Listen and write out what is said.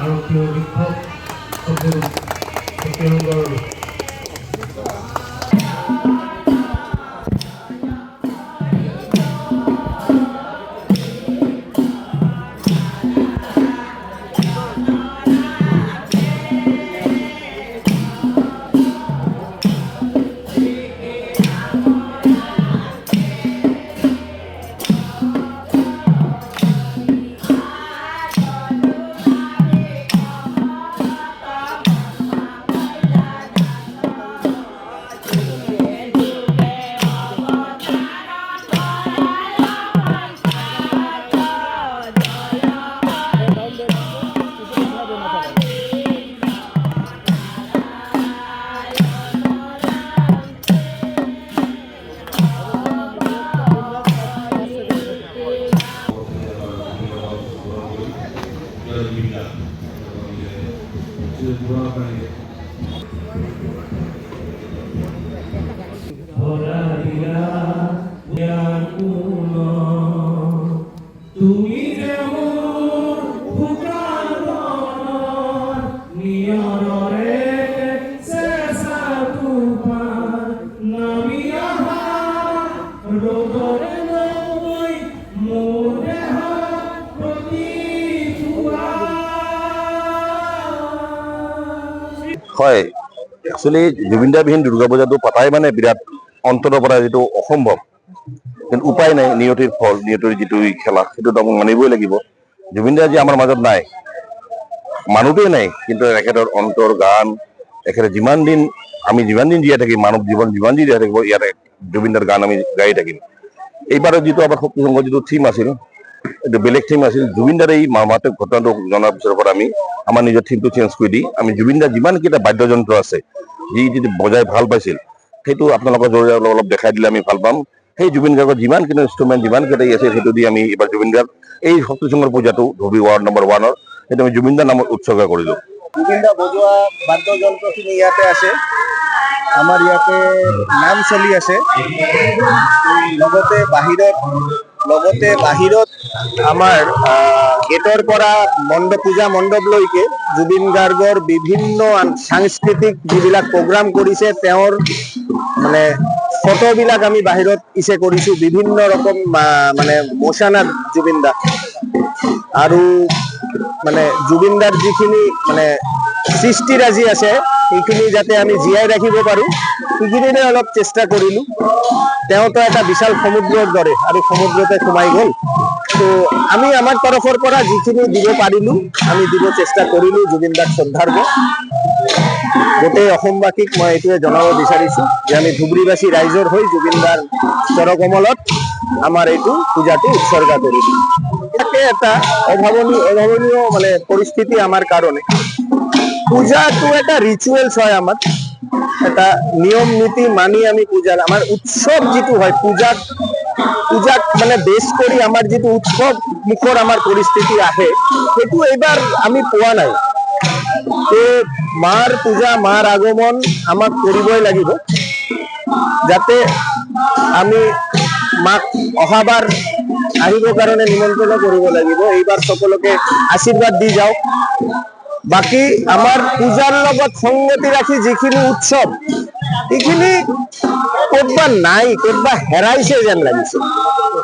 আৰক্ষী অধীক্ষক সত্যৰংগৰ তুমি যেমন নিয়ৰে চেষ্টা তুফান নামি আহা ৰোদৰে নৈ মোৰ দেহ প্ৰতি হয় একচুৱেলি জুবিনদাবিহীন দুৰ্গা পূজাটো পতাই মানে বিৰাট অন্তৰৰ পৰা যিটো অসম্ভৱ, কিন্তু উপায় নাই, নিয়তিৰ ফল, নিয়তিৰ যিটো খেলা সেইটোতো আমাক মানিবই লাগিব। জুবিনদা আজি আমাৰ মাজত নাই, মানুহটোৱে নাই, কিন্তু এখেতৰ অন্তৰ গান, এখেতে যিমান দিন জীয়াই থাকিম, মানৱ জীৱন যিমান দিন জীয়াই থাকিব, ইয়াতে জুবিনদাৰ গান আমি গাই থাকিম। এইবাৰৰ যিটো আমাৰ শক্তি সংঘৰ যিটো থিম আছিল, এইটো বেলেগ থিম আছিল। জুবিনদাৰ এই মৰ্মান্তিক ঘটনাটো জনাৰ পিছৰ পৰা আমি আমাৰ নিজৰ থিমটো চেঞ্জ কৰি দি আমি জুবিনদাৰ যিমানকেইটা বাদ্যযন্ত্ৰ আছে, যি বজাই ভাল পাইছিল, সেইটো আপোনালোকৰ জৰিয়তে অলপ দেখাই দিলে আমি ভাল পাম। সেই জুবিন গাৰ্গৰ যিমানখিনি ইনষ্ট্ৰুমেণ্ট, যিমানকেইটাই আছে, সেইটো দি আমি এইবাৰ জুবিন গাৰ্গ এই শক্তি সংঘৰ পূজাটো ধবি ৱাৰ্ড নম্বৰ 1-ৰ সেইটো আমি জুবিনদাৰ নামত উৎসৰ্গা কৰিলোঁ। জুবিনদা বজোৱা বাদ্যযন্ত্ৰখিনি ইয়াতে আছে, আমাৰ ইয়াতে নাম চলি আছে, লগতে বাহিৰত আমাৰ গেটৰ পৰা পূজা মণ্ডপলৈকে জুবিন গাৰ্গৰ বিভিন্ন সাংস্কৃতিক যিবিলাক প্ৰগ্ৰাম কৰিছে, তেওঁৰ মানে ফটোবিলাক আমি বাহিৰত ইছে কৰিছোঁ, বিভিন্ন ৰকম মানে মোছানা জুবিনদা আৰু মানে জুবিনদাৰ যিখিনি মানে সৃষ্টিৰাজি আছে সেইখিনি যাতে আমি জীয়াই ৰাখিব পাৰোঁ, সেইখিনিৰে অলপ চেষ্টা কৰিলোঁ। তেওঁতো এটা বিশাল সমুদ্ৰৰ দৰে আৰু সমুদ্ৰতে সোমাই গ'ল, তো আমি আমাৰ তৰফৰ পৰা যিখিনি দিব পাৰিলোঁ আমি দিব চেষ্টা কৰিলোঁ জুবিনদাক শ্ৰদ্ধাৰ্ঘ। গোটেই অসমবাসীক মই এইটোৱে জনাব বিচাৰিছোঁ যে আমি ধুবুৰীবাসী ৰাইজৰ হৈ জুবিনদাৰ চৰকমলত আমাৰ এইটো পূজাটো উৎসৰ্গা কৰিলোঁ। এটা অভাৱনীয় মানে পৰিস্থিতি আমাৰ কাৰণে। পূজাটো এটা ৰিচুৱেলছ হয়, আমাৰ এটা নিয়ম নীতি মানি আমি আমাৰ উৎসৱ যিটো হয়, পূজাক মানে বেছ কৰি আমাৰ যিটো উৎসৱ মুখৰ আমাৰ পৰিস্থিতি আহে, সেইটো এইবাৰ আমি পোৱা নাই। মাৰ পূজা, মাৰ আগমন আমাক কৰিবই লাগিব, যাতে আমি মাক অহাবাৰ আহিবৰ কাৰণে নিমন্ত্ৰণ কৰিব লাগিব। এইবাৰ সকলোকে আশীৰ্বাদ দি যাওক। বাকী আমাৰ পূজাৰ লগত সংগতি ৰাখি যিখিনি উৎসৱ, এইখিনি ক'তবা নাই, ক'তবা হেৰাইছে যেন লাগিছে।